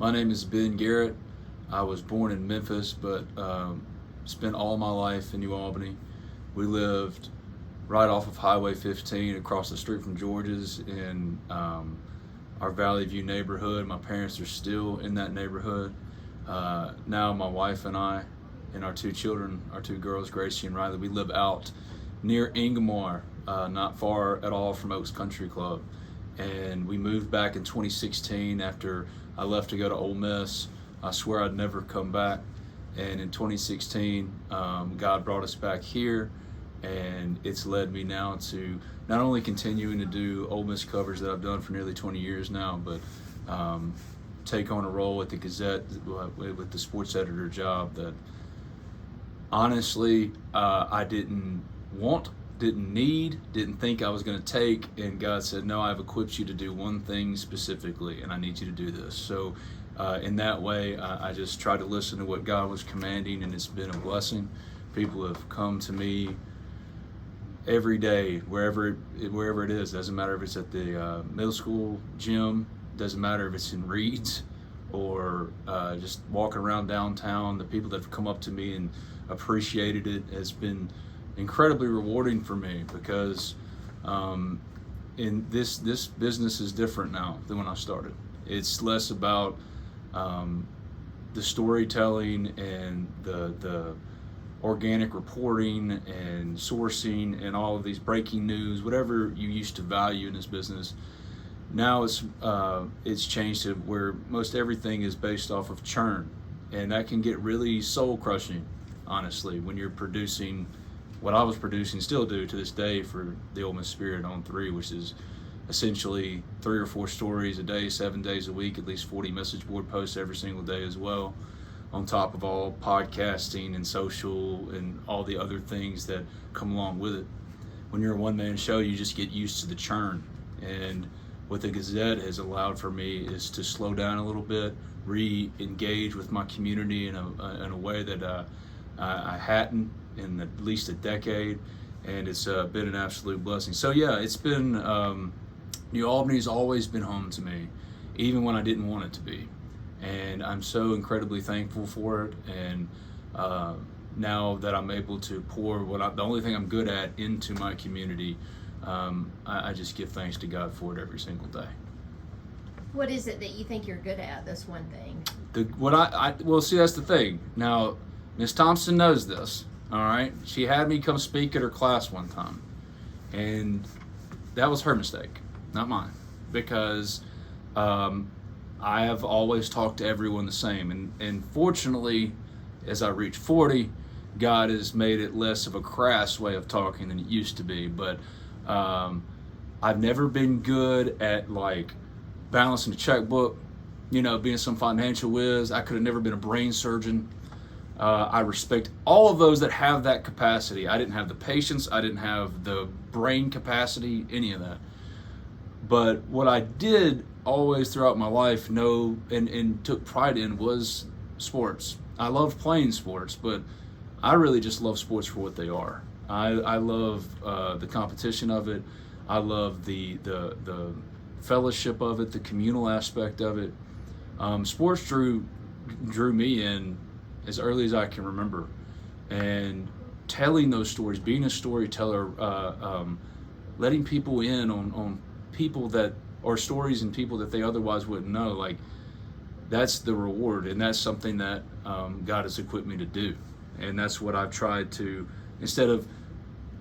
My name is Ben Garrett. I was born in Memphis, but spent all my life in New Albany. We lived right off of Highway 15 across the street from George's in our Valley View neighborhood. My parents are still in that neighborhood. Now my wife and I and our two children, our two girls, Gracie and Riley, we live out near Ingomar, not far at all from Oaks Country Club. And we moved back in 2016 after I left to go to Ole Miss. I swear I'd never come back. And in 2016, God brought us back here, and it's led me now to not only continuing to do Ole Miss coverage that I've done for nearly 20 years now, but take on a role at the Gazette with the sports editor job that honestly I didn't want, didn't need, didn't think I was going to take, and God said, no, I've equipped you to do one thing specifically, and I need you to do this. So in that way, I just tried to listen to what God was commanding, and it's been a blessing. People have come to me every day, wherever it is. Doesn't matter if it's at the middle school gym, doesn't matter if it's in Reed's or just walking around downtown. The people that have come up to me and appreciated it has been incredibly rewarding for me, because in this business is different now than when I started. It's less about the storytelling and the organic reporting and sourcing and all of these breaking news, whatever you used to value in this business. Now it's changed to where most everything is based off of churn, and that can get really soul crushing, honestly, when you're producing what I was producing, still do to this day, for the Ole Miss Spirit on 3, which is essentially 3 or 4 stories a day, 7 days a week, at least 40 message board posts every single day as well, on top of all podcasting and social and all the other things that come along with it. When you're a one-man show, you just get used to the churn. And what the Gazette has allowed for me is to slow down a little bit, re-engage with my community in a way that I hadn't in at least a decade, and it's been an absolute blessing. So yeah, it's been New Albany's always been home to me, even when I didn't want it to be, and I'm so incredibly thankful for it. And now that I'm able to pour the only thing I'm good at into my community, I just give thanks to God for it every single day. What is it that you think you're good at, this one thing? Well, see, that's the thing. Now, Miss Thompson knows this, all right? She had me come speak at her class one time, and that was her mistake, not mine, because I have always talked to everyone the same, and fortunately, as I reach 40, God has made it less of a crass way of talking than it used to be. But I've never been good at like balancing a checkbook, being some financial whiz. I could have never been a brain surgeon. I respect all of those that have that capacity. I didn't have the patience. I didn't have the brain capacity, any of that. But what I did always throughout my life know and took pride in was sports. I loved playing sports, but I really just love sports for what they are. I love the competition of it. I love the fellowship of it, the communal aspect of it. Sports drew me in as early as I can remember, and telling those stories, being a storyteller, letting people in on people that are stories and people that they otherwise wouldn't know, like that's the reward, and that's something that God has equipped me to do. And that's what I've tried to, instead of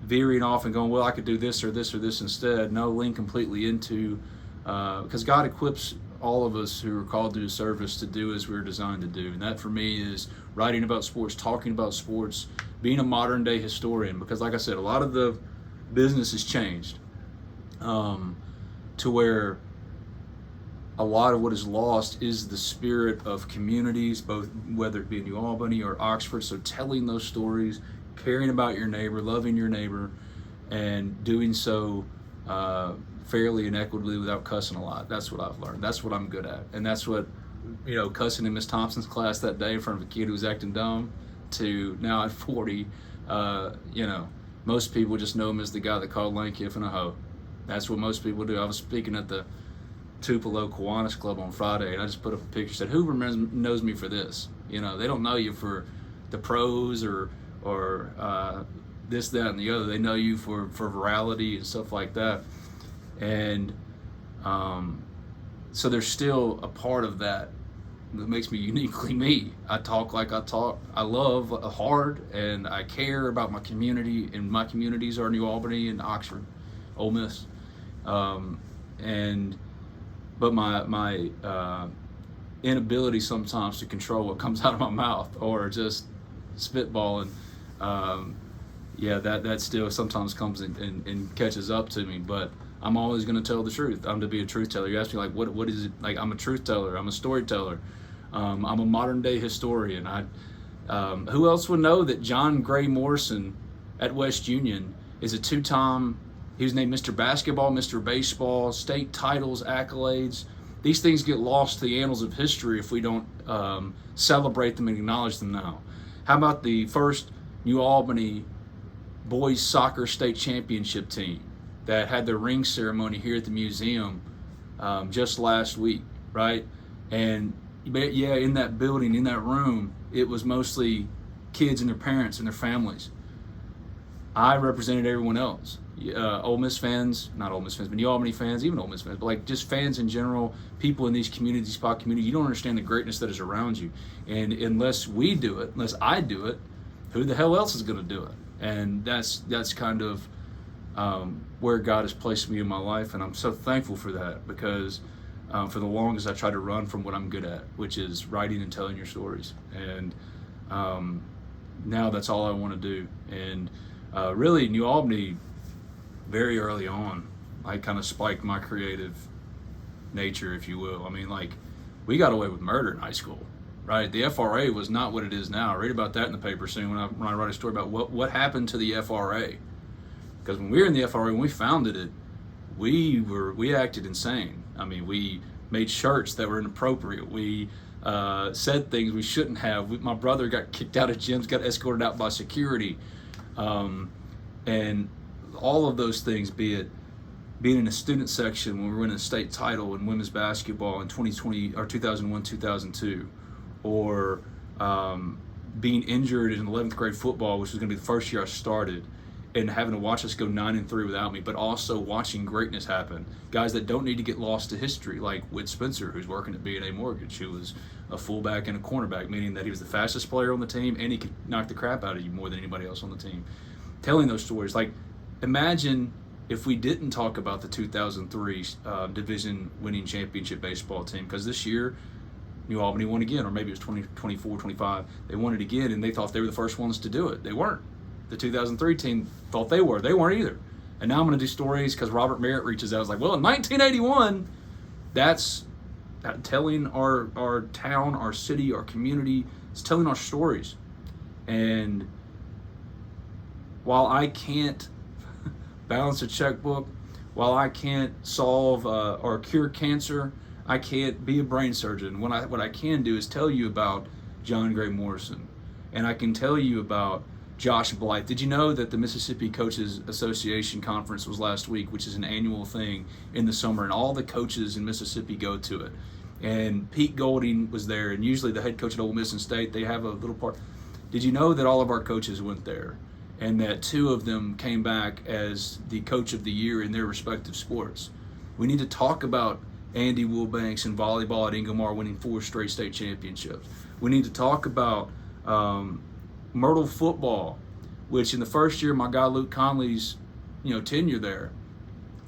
veering off and going, well, I could do this or this or this instead, no, lean completely into, because God equips all of us who are called to His service to do as we're designed to do. And that for me is writing about sports, talking about sports, being a modern day historian, because like I said, a lot of the business has changed to where a lot of what is lost is the spirit of communities, both whether it be in New Albany or Oxford. So telling those stories, caring about your neighbor, loving your neighbor, and doing so fairly and equitably without cussing a lot. That's what I've learned. That's what I'm good at. And that's what, cussing in Miss Thompson's class that day in front of a kid who was acting dumb, to now at 40, most people just know him as the guy that called Lane Kiffin a hoe. That's what most people do. I was speaking at the Tupelo Kiwanis Club on Friday, and I just put up a picture, said, who knows me for this? You know, they don't know you for the pros or this, that, and the other. They know you for virality and stuff like that. And so there's still a part of that makes me uniquely me. I talk like I talk. I love hard, and I care about my community, and my communities are New Albany and Oxford, Ole Miss. But my inability sometimes to control what comes out of my mouth or just spitballing, that still sometimes comes and catches up to me. But I'm always going to tell the truth. I'm to be a truth teller. You ask me, like, what is it? Like, I'm a truth teller. I'm a storyteller. I'm a modern day historian. Who else would know that John Gray Morrison at West Union is a two-time, he was named Mr. Basketball, Mr. Baseball, state titles, accolades. These things get lost to the annals of history if we don't celebrate them and acknowledge them now. How about the first New Albany boys soccer state championship team that had their ring ceremony here at the museum just last week, right? And yeah, in that building, in that room, it was mostly kids and their parents and their families. I represented everyone else. Ole Miss fans, not Ole Miss fans, but New Albany fans, even Ole Miss fans, but like just fans in general, people in these communities, spot community, you don't understand the greatness that is around you. And unless we do it, unless I do it, who the hell else is going to do it? And that's kind of where God has placed me in my life, and I'm so thankful for that, because for the longest I tried to run from what I'm good at, which is writing and telling your stories. And now that's all I want to do. And really, New Albany, very early on, I kind of spiked my creative nature, if you will. I mean, like, we got away with murder in high school, right? The FRA was not what it is now. I read about that in the paper soon when I write a story about what happened to the FRA. Because when we were in the FRA, when we founded it, we acted insane. I mean, we made shirts that were inappropriate. We said things we shouldn't have. My brother got kicked out of gyms, got escorted out by security. And all of those things, be it being in a student section when we were winning a state title in women's basketball in 2020 or 2001, 2002, or being injured in 11th grade football, which was going to be the first year I started, and having to watch us go 9-3 without me, but also watching greatness happen. Guys that don't need to get lost to history, like Whit Spencer, who's working at B&A Mortgage, who was a fullback and a cornerback, meaning that he was the fastest player on the team and he could knock the crap out of you more than anybody else on the team. Telling those stories, like, imagine if we didn't talk about the 2003 division winning championship baseball team, because this year New Albany won again, or maybe it was 2024, 25. They won it again, and they thought they were the first ones to do it. They weren't. The 2003 team thought they were. They weren't either. And now I'm going to do stories because Robert Merritt reaches out. I was like, well, in 1981, that's telling our town, our city, our community. It's telling our stories. And while I can't balance a checkbook, while I can't solve or cure cancer, I can't be a brain surgeon. What I can do is tell you about John Gray Morrison, and I can tell you about Josh Blythe. Did you know that the Mississippi Coaches Association Conference was last week, which is an annual thing in the summer, and all the coaches in Mississippi go to it? And Pete Golding was there, and usually the head coach at Ole Miss and State, they have a little part. Did you know that all of our coaches went there, and that 2 of them came back as the coach of the year in their respective sports? We need to talk about Andy Wilbanks in volleyball at Ingomar winning 4 straight state championships. We need to talk about Myrtle football, which in the first year my guy Luke Conley's tenure there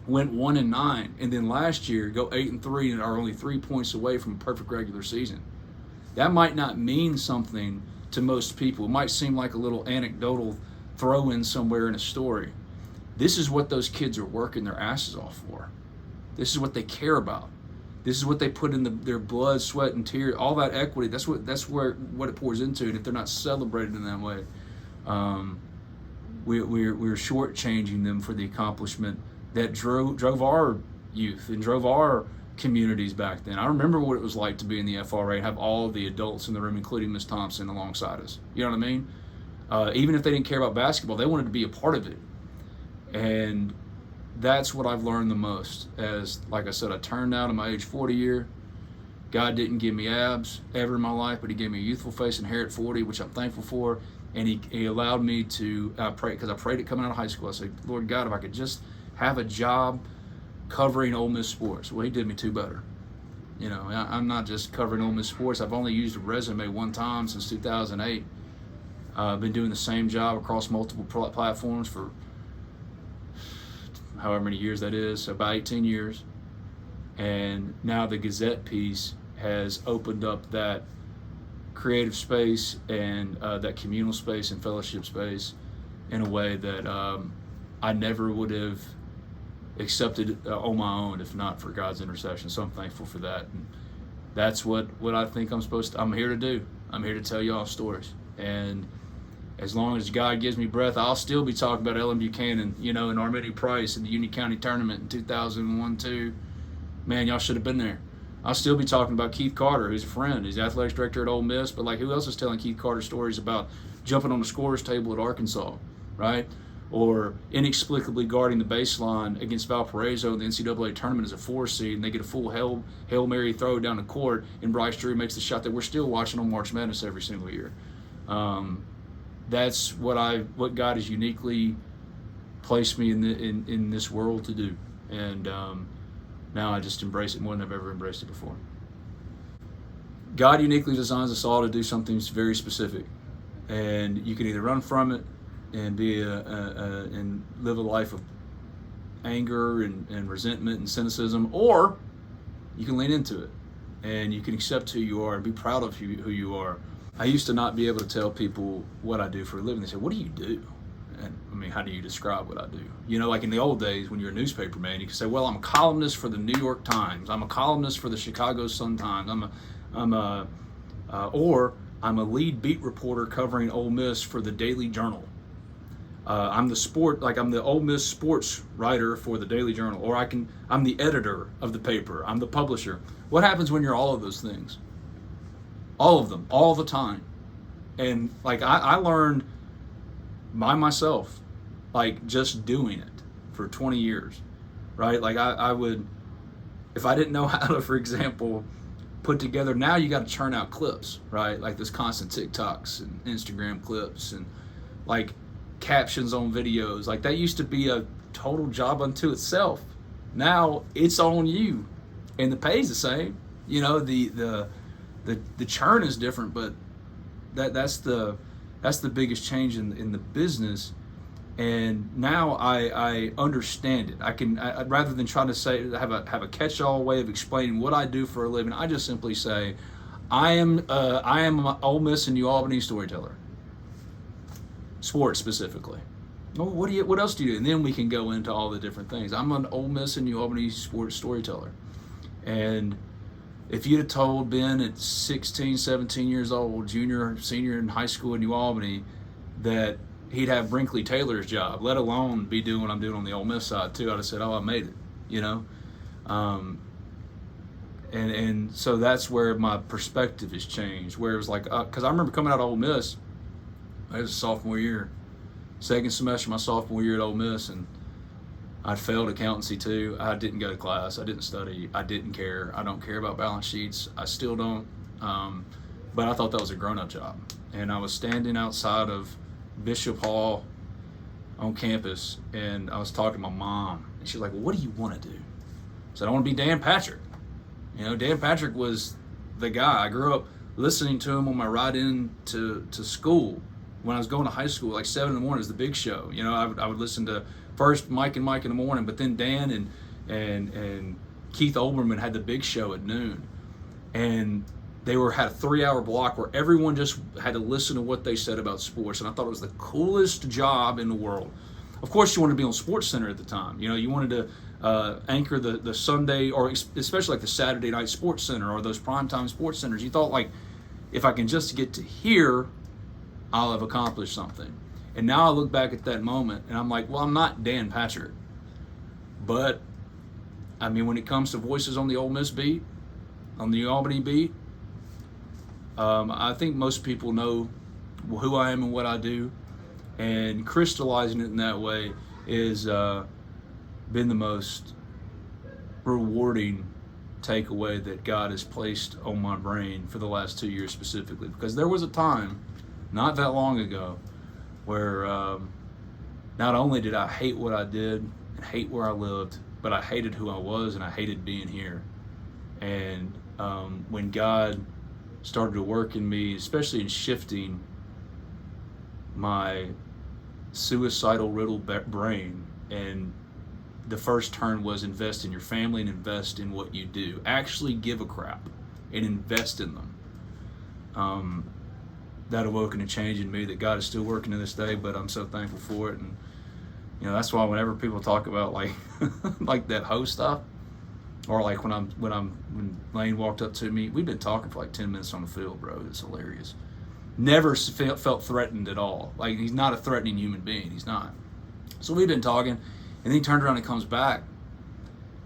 went 1-9, and then last year go 8-3 and are only 3 points away from a perfect regular season. That might not mean something to most people. It might seem like a little anecdotal throw in somewhere in a story. This is what those kids are working their asses off for. This is what they care about. This is what they put in their blood, sweat, and tears. All that equity. That's what it pours into. And if they're not celebrated in that way, we're shortchanging them for the accomplishment that drove our youth and drove our communities back then. I remember what it was like to be in the FRA and have all of the adults in the room, including Miss Thompson, alongside us. You know what I mean? Even if they didn't care about basketball, they wanted to be a part of it. And that's what I've learned the most. As like I said, I turned out in my age 40 year. God didn't give me abs ever in my life, but He gave me a youthful face and hair at 40, which I'm thankful for. And He allowed me to pray, because I prayed it coming out of high school. I said, Lord God, if I could just have a job covering Ole Miss sports. Well, He did me two better. You know, I'm not just covering Ole Miss sports. I've only used a resume one time since 2008. I've been doing the same job across multiple platforms for however many years that is, so about 18 years. And now the Gazette piece has opened up that creative space and that communal space and fellowship space in a way that I never would have accepted on my own if not for God's intercession. So I'm thankful for that. And that's what I think I'm here to do. I'm here to tell y'all stories. And as long as God gives me breath, I'll still be talking about Ellen Buchanan, and Armenia Price in the Union County tournament in 2001-2. Man, y'all should have been there. I'll still be talking about Keith Carter, who's a friend. He's the athletics director at Ole Miss, but who else is telling Keith Carter stories about jumping on the scorer's table at Arkansas, right? Or inexplicably guarding the baseline against Valparaiso in the NCAA tournament as a 4 seed, and they get a full Hail Mary throw down the court, and Bryce Drew makes the shot that we're still watching on March Madness every single year. That's what God has uniquely placed me in this world to do, and now I just embrace it more than I've ever embraced it before. God uniquely designs us all to do something very specific, and you can either run from it and be and live a life of anger and resentment and cynicism, or you can lean into it and you can accept who you are and be proud of who you are. I used to not be able to tell people what I do for a living. They said, "What do you do?" And how do you describe what I do? In the old days when you're a newspaper man, you could say, "Well, I'm a columnist for the New York Times. I'm a columnist for the Chicago Sun-Times. Or I'm a lead beat reporter covering Ole Miss for the Daily Journal. I'm the Ole Miss sports writer for the Daily Journal, or I'm the editor of the paper. I'm the publisher." What happens when you're all of those things? All of them, all the time. And I learned by myself, just doing it for 20 years, right? I would, if I didn't know how to, for example, put together, now you got to churn out clips, right? This constant TikToks and Instagram clips and captions on videos. That used to be a total job unto itself. Now it's on you, and the pay's the same. The churn is different, but that's the biggest change in the business. And now I understand it. I rather than trying to have a catch-all way of explaining what I do for a living, I just simply say, I am an Ole Miss and New Albany storyteller. Sports specifically. Well, what else do you do? And then we can go into all the different things. I'm an Ole Miss and New Albany sports storyteller. And if you'd have told Ben at 16, 17 years old, junior, senior in high school in New Albany, that he'd have Brinkley Taylor's job, let alone be doing what I'm doing on the Ole Miss side too, I'd have said, "Oh, I made it," And so that's where my perspective has changed. Where it was because I remember coming out of Ole Miss, it was a sophomore year, second semester of my sophomore year at Ole Miss, and I failed accountancy too. I didn't go to class. I didn't study. I didn't care. I don't care about balance sheets. I still don't. But I thought that was a grown-up job. And I was standing outside of Bishop Hall on campus, and I was talking to my mom, and she's like, "Well, what do you want to do?" I said, "I want to be Dan Patrick." Dan Patrick was the guy. I grew up listening to him on my ride in to school. When I was going to high school, 7 in the morning is the big show. I would listen to first Mike and Mike in the morning, but then Dan and Keith Olbermann had the big show at noon. And they had a 3-hour block where everyone just had to listen to what they said about sports. And I thought it was the coolest job in the world. Of course, you wanted to be on Sports Center at the time. You wanted to anchor the Sunday, or especially the Saturday night Sports Center or those primetime Sports Centers. You thought, if I can just get to here, I'll have accomplished something. And now I look back at that moment and I'm like, well, I'm not Dan Patrick. But, when it comes to voices on the Ole Miss beat, on the Albany beat, I think most people know who I am and what I do. And crystallizing it in that way is been the most rewarding takeaway that God has placed on my brain for the last 2 years specifically. Because there was a time, not that long ago, where not only did I hate what I did and hate where I lived, but I hated who I was and I hated being here. And when God started to work in me, especially in shifting my suicidal riddled brain, and the first turn was invest in your family and invest in what you do. Actually give a crap and invest in them. That awoken a change in me that God is still working to this day, but I'm so thankful for it. And that's why whenever people talk about like like that host stuff, or like when Lane walked up to me, we've been talking for like 10 minutes on the field, bro. It's hilarious. Never felt threatened at all. Like, he's not a threatening human being. He's not. So we've been talking, and then he turned around and comes back,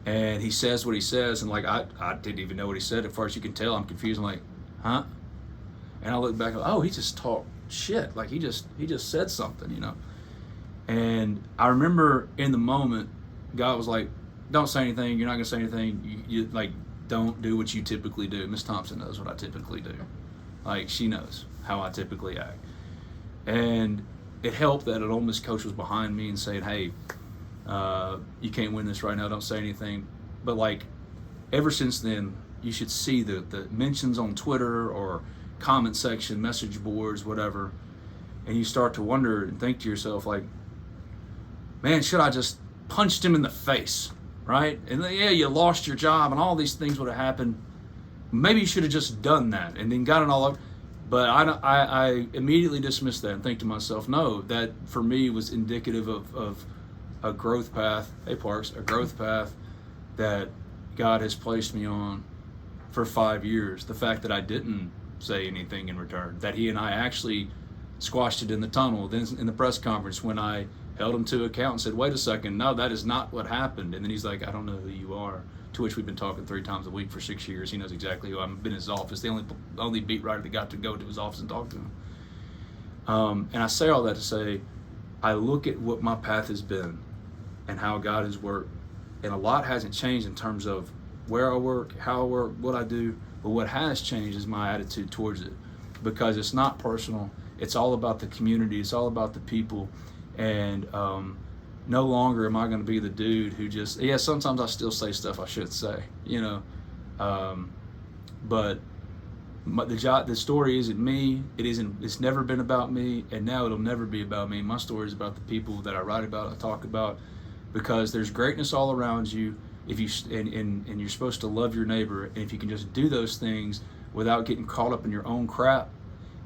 and he says what he says, and like I didn't even know what he said. As far as you can tell, I'm confused. I'm like, huh? And I look back, oh, he just talked shit. Like he just said something, And I remember in the moment, God was like, don't say anything. You're not gonna say anything. You like, don't do what you typically do. Miss Thompson knows what I typically do. Like, she knows how I typically act. And it helped that an Ole Miss coach was behind me and saying, hey, you can't win this right now, don't say anything. But like, ever since then, you should see the mentions on Twitter or comment section, message boards, whatever, and you start to wonder and think to yourself, like, man, should I just punched him in the face, right? And yeah, you lost your job and all these things would have happened. Maybe you should have just done that and then got it all up. But I immediately dismissed that and think to myself, no, that for me was indicative of a growth path, a growth path that God has placed me on for 5 years. The fact that I didn't say anything in return, that he and I actually squashed it in the tunnel, then in the press conference when I held him to account and said, wait a second, no, that is not what happened. And then he's like, I don't know who you are. To which we've been talking 3 times a week for 6 years. He knows exactly who I've been in his office. The only beat writer that got to go to his office and talk to him. And I say all that to say, I look at what my path has been and how God has worked. And a lot hasn't changed in terms of where I work, how I work, what I do. But what has changed is my attitude towards it. Because it's not personal. It's all about the community. It's all about the people. And no longer am I going to be the dude who just, sometimes I still say stuff I should say, but the story isn't me. It's never been about me, and now it'll never be about me. My story is about the people that I write about, I talk about, because there's greatness all around you. If you and you're supposed to love your neighbor, and if you can just do those things without getting caught up in your own crap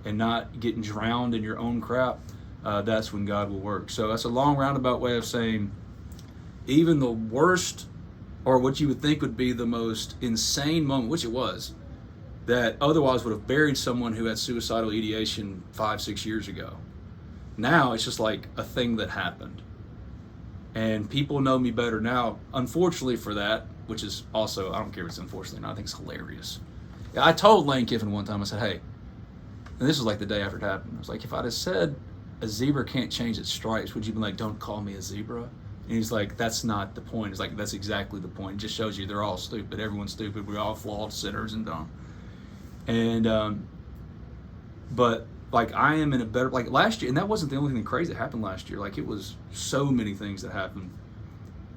and not getting drowned in your own crap, that's when God will work. So that's a long roundabout way of saying, even the worst, or what you would think would be the most insane moment, which it was, that otherwise would have buried someone who had suicidal ideation 5-6 years ago. Now it's just like a thing that happened. And people know me better now, unfortunately for that, which is also, I don't care if it's unfortunately or not, I think it's hilarious. I told Lane Kiffin one time, I said, hey, and this was like the day after it happened, I was like, if I'd have said a zebra can't change its stripes, would you be like, don't call me a zebra? And he's like, that's not the point. It's like, that's exactly the point. It just shows you they're all stupid. Everyone's stupid. We're all flawed, sinners, and dumb. And, but like, I am in a better, like last year, and that wasn't the only thing crazy that happened last year. Like, it was so many things that happened.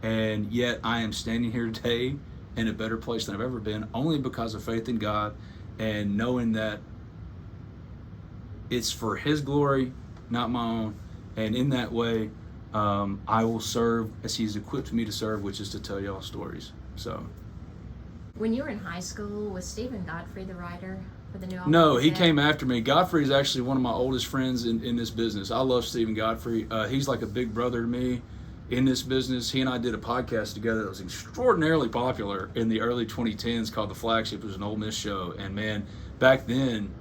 And yet I am standing here today in a better place than I've ever been, only because of faith in God and knowing that it's for His glory, not my own. And in that way, I will serve as He's equipped me to serve, which is to tell y'all stories. So, when you were in high school, was Stephen Godfrey the writer for the new album? No, he came after me. Godfrey is actually one of my oldest friends in this business. I love Stephen Godfrey. He's like a big brother to me in this business. He and I did a podcast together that was extraordinarily popular in the early 2010s called The Flagship. It was an Ole Miss show. And man, back then,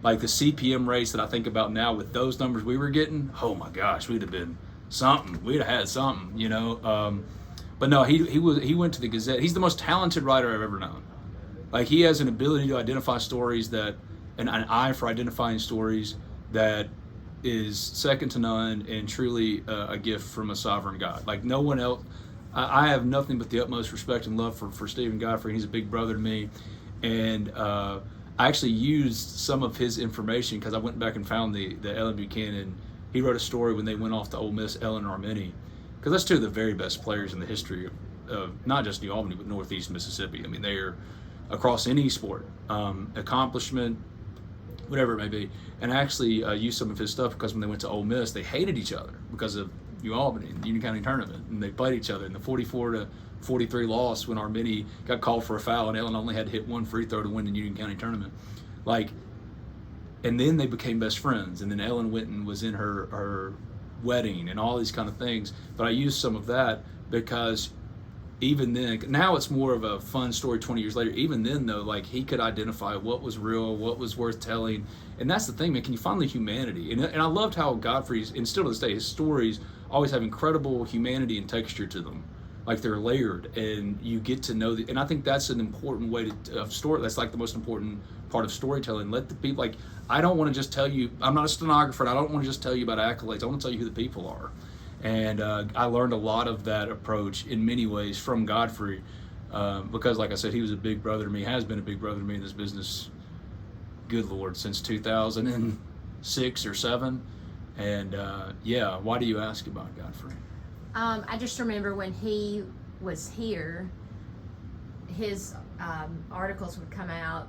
like the CPM rates that I think about now with those numbers we were getting, oh my gosh, we'd have been something. We'd have had something, But no, he went to the Gazette. He's the most talented writer I've ever known. Like, he has an ability to identify stories that, an eye for identifying stories that is second to none and truly a gift from a sovereign God. Like, no one else. I have nothing but the utmost respect and love for Stephen Godfrey. He's a big brother to me, and I actually used some of his information because I went back and found the Ellen Buchanan. He wrote a story when they went off to Ole Miss, Ellen Armini, because that's two of the very best players in the history of not just New Albany but Northeast Mississippi. I mean, they are across any sport, accomplishment, whatever it may be. And I actually used some of his stuff because when they went to Ole Miss, they hated each other because of New Albany in the Union County tournament, and they played each other in the 44-43 loss when Armini got called for a foul and Ellen only had to hit one free throw to win the Union County tournament. And then they became best friends, and then Ellen went and was in her wedding and all these kind of things. But I used some of that because even then, now it's more of a fun story 20 years later. Even then, though, like, he could identify what was real, what was worth telling. And that's the thing, man. Can you find the humanity? And I loved how Godfrey's, and still to this day, his stories always have incredible humanity and texture to them. Like, they're layered, and you get to know and I think that's an important way of story. That's like the most important part of storytelling. Let the people, like, I don't want to just tell you, I'm not a stenographer, and I don't want to just tell you about accolades. I want to tell you who the people are. And I learned a lot of that approach in many ways from Godfrey because, like I said, he was a big brother to me, has been a big brother to me in this business, good Lord, since 2006 or 7. And yeah, why do you ask about Godfrey? I just remember when he was here, his articles would come out,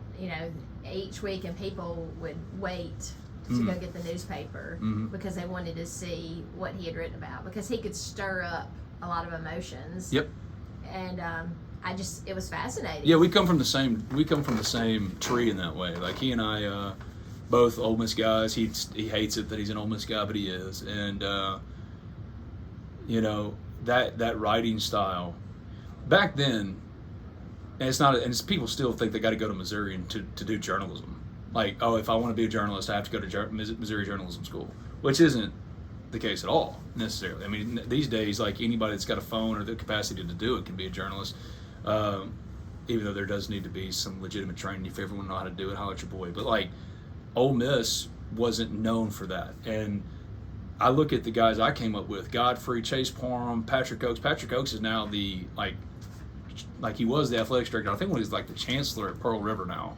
each week, and people would wait to go get the newspaper because they wanted to see what he had written about, because he could stir up a lot of emotions. Yep. And it was fascinating. Yeah, we come from the same tree in that way. Like, he and I, both Ole Miss guys. He hates it that he's an Ole Miss guy, but he is. And that writing style back then, and it's people still think they got to go to Missouri to do journalism. Like, oh, if I want to be a journalist, I have to go to Missouri Journalism School, which isn't the case at all, necessarily. I mean, these days, like, anybody that's got a phone or the capacity to do it can be a journalist, even though there does need to be some legitimate training. If everyone know how to do it, holler at your boy. But, like, Ole Miss wasn't known for that. And I look at the guys I came up with, Godfrey, Chase Parham, Patrick Oaks. Patrick Oaks is now like he was the athletics director. I think when he's like the chancellor at Pearl River now.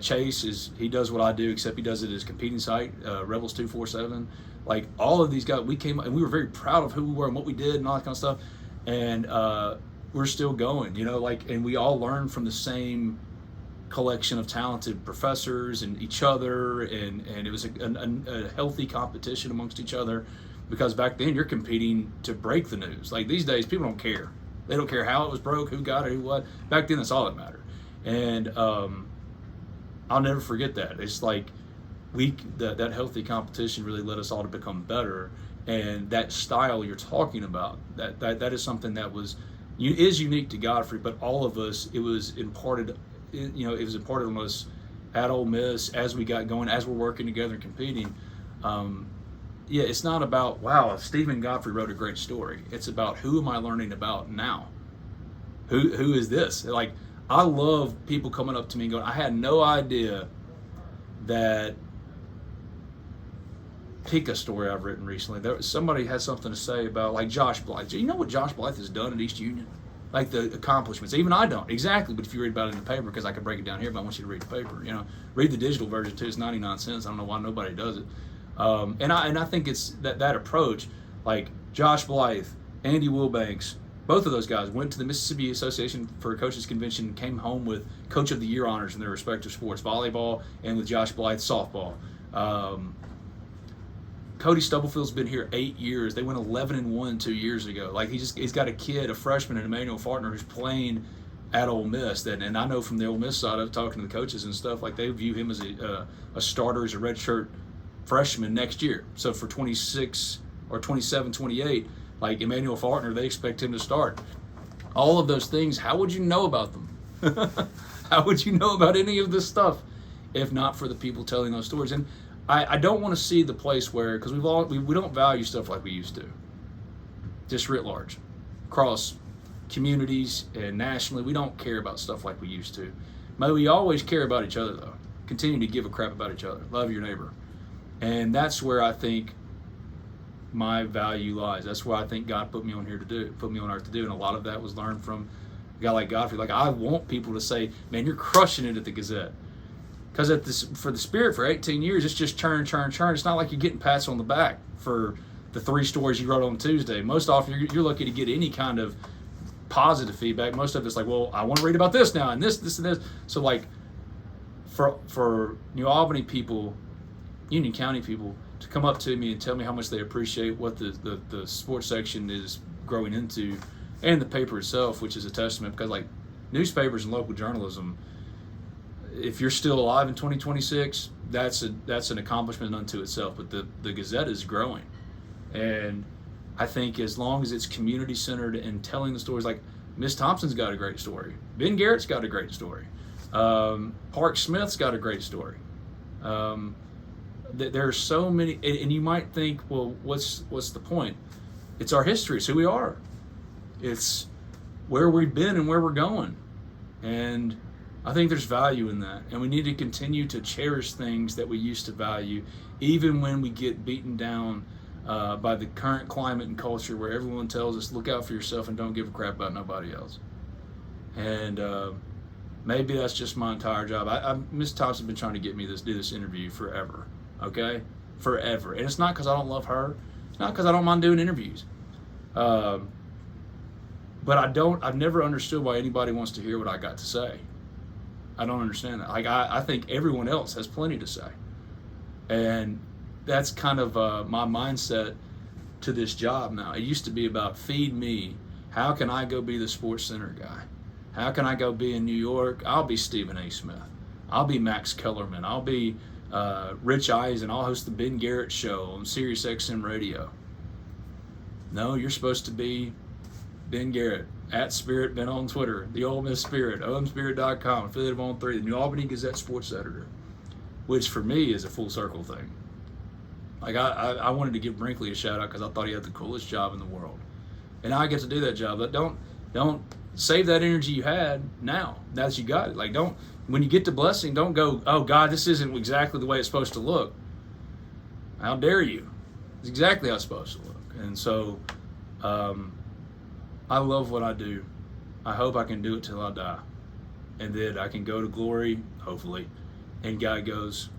Chase he does what I do, except he does it at his competing site, Rebels 247. Like, all of these guys, we came and we were very proud of who we were and what we did and all that kind of stuff. And we're still going, and we all learn from the same collection of talented professors and each other, and it was a healthy competition amongst each other, because back then you're competing to break the news. Like, these days people don't care. They don't care how it was broke, who got it, who what. Back then, that's all that mattered. And I'll never forget that. It's like that healthy competition really led us all to become better. And that style you're talking about, that is something that is unique to Godfrey, but all of us, it was imparted on us at Ole Miss as we got going, as we're working together and competing. It's not about, wow, Stephen Godfrey wrote a great story. It's about, who am I learning about now? Who is this? Like, I love people coming up to me and going, I had no idea that, pick a story I've written recently. Somebody had something to say about, like, Josh Blythe. Do you know what Josh Blythe has done at East Union? Like, the accomplishments. Even I don't. Exactly. But if you read about it in the paper, because I could break it down here, but I want you to read the paper. Read the digital version too. It's 99 cents. I don't know why nobody does it. And I think it's that approach. Like, Josh Blythe, Andy Wilbanks, both of those guys went to the Mississippi Association for a Coaches Convention and came home with Coach of the Year honors in their respective sports, volleyball, and with Josh Blythe, softball. Cody Stubblefield's been here 8 years. They went 11-1 2 years ago. Like, he's got a kid, a freshman, and Emmanuel Fartner, who's playing at Ole Miss. And I know from the Ole Miss side of talking to the coaches and stuff, like, they view him as a starter, as a redshirt freshman next year. So for 26 or 27, 28, like, Emmanuel Fartner, they expect him to start. All of those things, how would you know about them? How would you know about any of this stuff if not for the people telling those stories? And I don't want to see the place where, because we don't value stuff like we used to, just writ large, across communities and nationally. We don't care about stuff like we used to. But we always care about each other, though. Continue to give a crap about each other. Love your neighbor. And that's where I think my value lies. That's why I think God put me on earth to do. And a lot of that was learned from a guy like Godfrey. Like, I want people to say, man, you're crushing it at the Gazette. Because for the Spirit, for 18 years, it's just churn. It's not like you're getting pats on the back for the 3 stories you wrote on Tuesday. Most often, you're lucky to get any kind of positive feedback. Most of it's like, well, I want to read about this now, and this, and this. So, like, for New Albany people, Union County people, to come up to me and tell me how much they appreciate what the sports section is growing into, and the paper itself, which is a testament, because, like, newspapers and local journalism, if you're still alive in 2026, that's an accomplishment unto itself. But the Gazette is growing, and I think as long as it's community centered and telling the stories, like Miss Thompson's got a great story, Ben Garrett's got a great story, Park Smith's got a great story. There are so many, and you might think, well, what's the point? It's our history. It's who we are. It's where we've been and where we're going, and I think there's value in that, and we need to continue to cherish things that we used to value, even when we get beaten down by the current climate and culture where everyone tells us, look out for yourself and don't give a crap about nobody else. And maybe that's just my entire job. Miss Thompson's been trying to get me to do this interview forever, okay? Forever. And it's not because I don't love her. It's not because I don't mind doing interviews. But I've never understood why anybody wants to hear what I got to say. I don't understand that. Like, I think everyone else has plenty to say. And that's kind of my mindset to this job now. It used to be about feed me. How can I go be the Sports Center guy? How can I go be in New York? I'll be Stephen A. Smith. I'll be Max Kellerman. I'll be Rich Eisen. I'll host the Ben Garrett Show on Sirius XM Radio. No, you're supposed to be Ben Garrett, at Spirit Ben on Twitter, the Ole Miss Spirit, omspirit.com, affiliate of On 3, the New Albany Gazette sports editor, which for me is a full circle thing. Like, I wanted to give Brinkley a shout out because I thought he had the coolest job in the world, and now I get to do that job. But don't save that energy you had now that you got it. Like, when you get to blessing, don't go, oh God, this isn't exactly the way it's supposed to look. How dare you? It's exactly how it's supposed to look. And so I love what I do. I hope I can do it till I die. And then I can go to glory, hopefully, and God goes,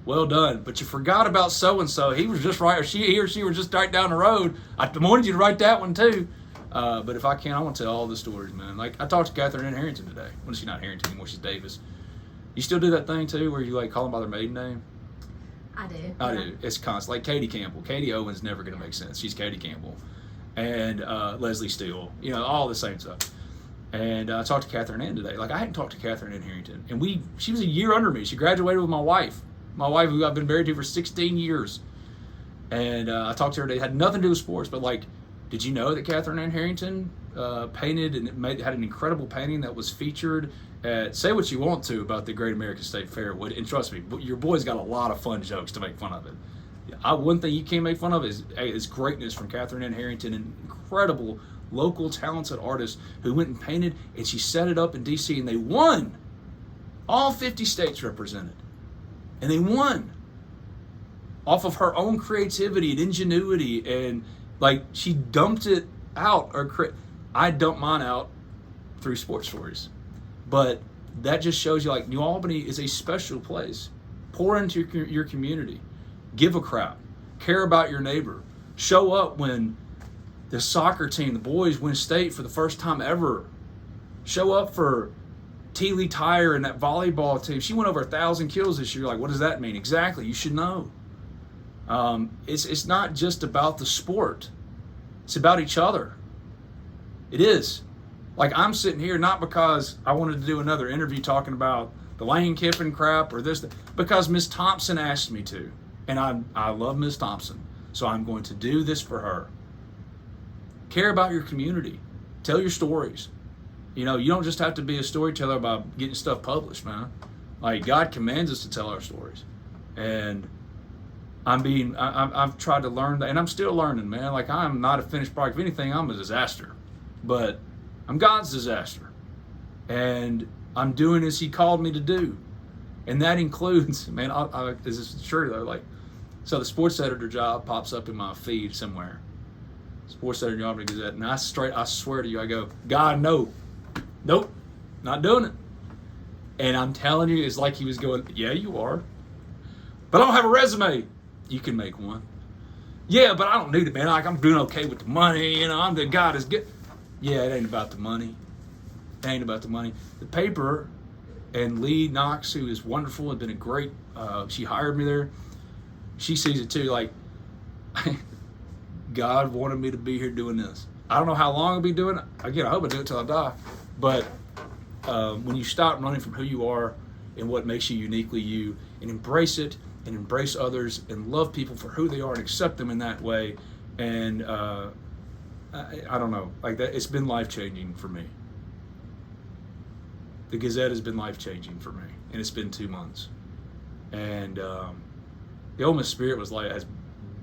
well done, but you forgot about so-and-so. He was just right, or he or she were just right down the road. I wanted you to write that one too. But if I can, I want to tell all the stories, man. Like, I talked to Catherine Ann Harrington today. Well, she's not Harrington anymore, she's Davis. You still do that thing too, where you like call them by their maiden name? I do. I do. It's constant. Like Katie Campbell. Katie Owen's never going to make sense. She's Katie Campbell. And Leslie Steele, all the same stuff. And I talked to Catherine Ann today. Like, I hadn't talked to Catherine Ann Harrington. And she was a year under me. She graduated with my wife, who I've been married to for 16 years. And I talked to her today. It had nothing to do with sports, but like, did you know that Catherine Ann Harrington painted and had an incredible painting that was featured at, say what you want to about the Great American State Fair, and trust me, your boy's got a lot of fun jokes to make fun of it. One thing you can't make fun of is greatness from Catherine Ann Harrington, an incredible local talented artist who went and painted, and she set it up in D.C. and they won. All 50 states represented, and they won off of her own creativity and ingenuity, and like, she dumped it out. I dump mine out through sports stories, but that just shows you, like, New Albany is a special place. Pour into your community. Give a crap. Care about your neighbor. Show up when the soccer team, the boys, win state for the first time ever. Show up for T. Lee Tyre and that volleyball team. She went over 1,000 kills this year. Like, what does that mean? Exactly. You should know. It's not just about the sport. It's about each other. It is. Like, I'm sitting here not because I wanted to do another interview talking about the Lane Kiffin crap or this, because Miss Thompson asked me to. And I love Miss Thompson. So I'm going to do this for her. Care about your community. Tell your stories. You don't just have to be a storyteller about getting stuff published, man. Like, God commands us to tell our stories. And I've tried to learn that, and I'm still learning, man. Like, I'm not a finished product. If anything, I'm a disaster. But I'm God's disaster. And I'm doing as He called me to do. And that includes, man, this is true though, like, So the sports editor job pops up in my feed somewhere. Sports editor job at the Gazette. And I swear to you, I go, God, no. Nope. Not doing it. And I'm telling you, it's like he was going, yeah, you are. But I don't have a resume. You can make one. Yeah, but I don't need it, man. Like, I'm doing okay with the money. I'm the God is good. Yeah, it ain't about the money. It ain't about the money. The paper and Lee Knox, who is wonderful, had been a great, she hired me there. She sees it too, like, God wanted me to be here doing this. I don't know how long I'll be doing it. Again, I hope I do it till I die. But when you stop running from who you are and what makes you uniquely you, and embrace it, and embrace others, and love people for who they are, and accept them in that way, and I don't know, like that, it's been life-changing for me. The Gazette has been life-changing for me, and it's been 2 months. And the Ole Miss Spirit has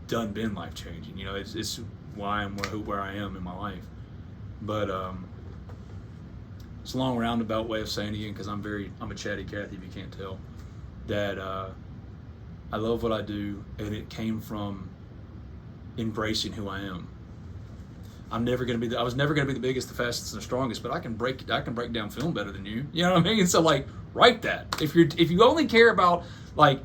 been life-changing. It's why I'm where I am in my life. But it's a long roundabout way of saying it again, because I'm a chatty Cathy, if you can't tell, that I love what I do, and it came from embracing who I am. I was never going to be the biggest, the fastest, and the strongest, but I can break down film better than you. You know what I mean? So like, write that. If you only care about, like,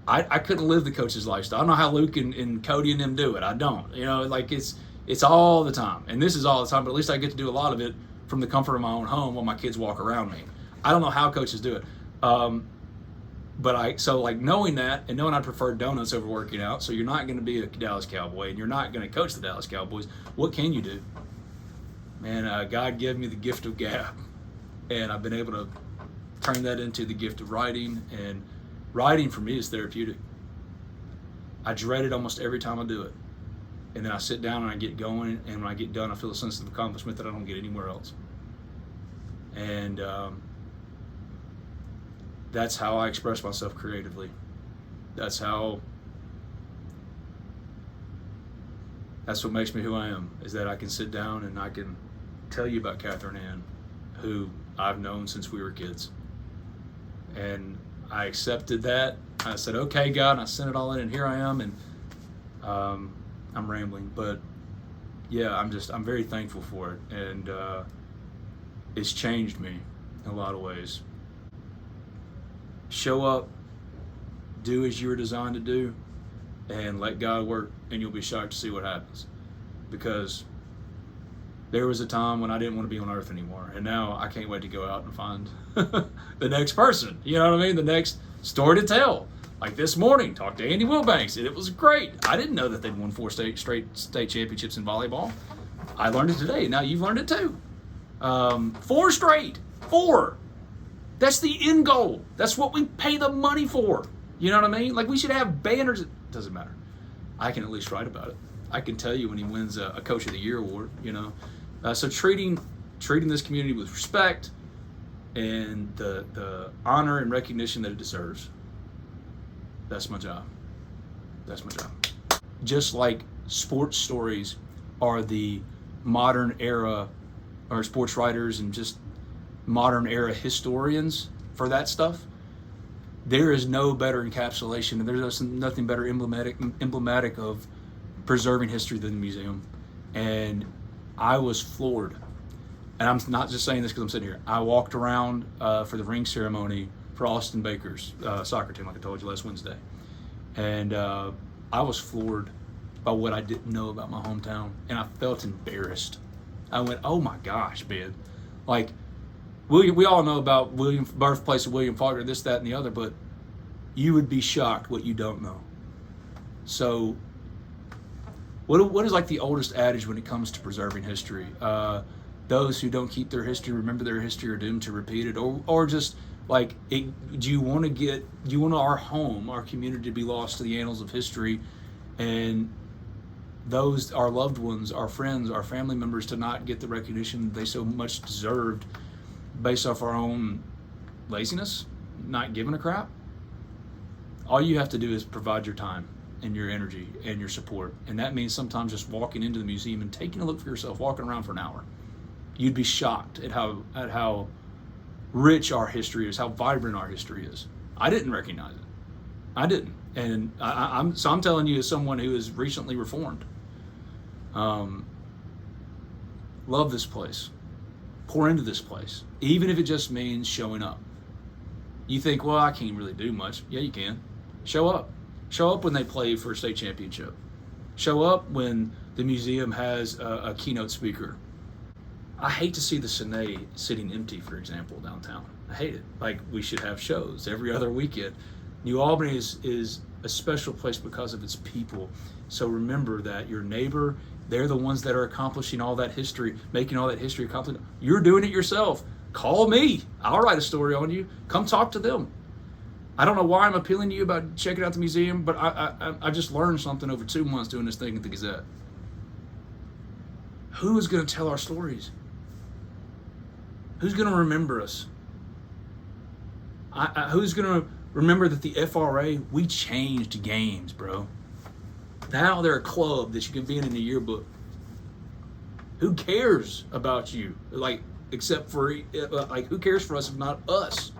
I couldn't live the coach's lifestyle. I don't know how Luke and Cody and them do it. I don't. Like it's all the time, and this is all the time. But at least I get to do a lot of it from the comfort of my own home while my kids walk around me. I don't know how coaches do it. But knowing that, and knowing I prefer donuts over working out, so you're not going to be a Dallas Cowboy, and you're not going to coach the Dallas Cowboys, what can you do? Man, God gave me the gift of gab, and I've been able to turn that into the gift of writing, and writing for me is therapeutic. I dread it almost every time I do it, and then I sit down and I get going, and when I get done, I feel a sense of accomplishment that I don't get anywhere else. And that's how I express myself creatively. That's what makes me who I am, is that I can sit down and I can tell you about Catherine Ann, who I've known since we were kids. And I accepted that. I said, okay, God, and I sent it all in, and here I am. And I'm rambling, but yeah, I'm very thankful for it. And it's changed me in a lot of ways. Show up, do as you were designed to do, and let God work, and you'll be shocked to see what happens. Because there was a time when I didn't want to be on earth anymore, and now I can't wait to go out and find the next person. You know what I mean? The next story to tell. Like this morning, talked to Andy Wilbanks, and it was great. I didn't know that they'd won 4 straight state championships in volleyball. I learned it today. Now you've learned it too. 4 straight. 4. That's the end goal. That's what we pay the money for. You know what I mean? Like, we should have banners. It doesn't matter. I can at least write about it. I can tell you when he wins a Coach of the Year award, So treating this community with respect and the honor and recognition that it deserves, that's my job. That's my job. Just like sports stories are the modern era, or sports writers and just modern era historians for that stuff, there is no better encapsulation, and there's nothing better emblematic of preserving history than the museum. And I was floored. And I'm not just saying this because I'm sitting here. I walked around for the ring ceremony for Austin Baker's soccer team, like I told you last Wednesday. And I was floored by what I didn't know about my hometown. And I felt embarrassed. I went, oh my gosh, man. Like, we all know about birthplace of William Faulkner, this, that, and the other, but you would be shocked what you don't know. So what is like the oldest adage when it comes to preserving history? Those who don't keep their history, remember their history, are doomed to repeat it. Or just like, do you want our home, our community, to be lost to the annals of history, and those, our loved ones, our friends, our family members, to not get the recognition they so much deserved based off our own laziness, not giving a crap? All you have to do is provide your time and your energy and your support. And that means sometimes just walking into the museum and taking a look for yourself, walking around for an hour. You'd be shocked at how rich our history is, how vibrant our history is. I didn't recognize it. I didn't. And I'm telling you as someone who is recently reformed. Love this place. Pour into this place. Even if it just means showing up. You think, well, I can't really do much. Yeah, you can. Show up. Show up when they play for a state championship. Show up when the museum has a keynote speaker. I hate to see the Cine sitting empty, for example, downtown. I hate it. Like, we should have shows every other weekend. New Albany is a special place because of its people. So remember that your neighbor, they're the ones that are accomplishing all that history, making all that history accomplished. You're doing it yourself. Call me. I'll write a story on you. Come talk to them. I don't know why I'm appealing to you about checking out the museum, but I just learned something over 2 months doing this thing at the Gazette. Who is going to tell our stories? Who's going to remember us? Who's going to remember that the FRA, we changed games, bro. Now they're a club that you can be in the yearbook. Who cares about you? Like, except for, like, who cares for us if not us?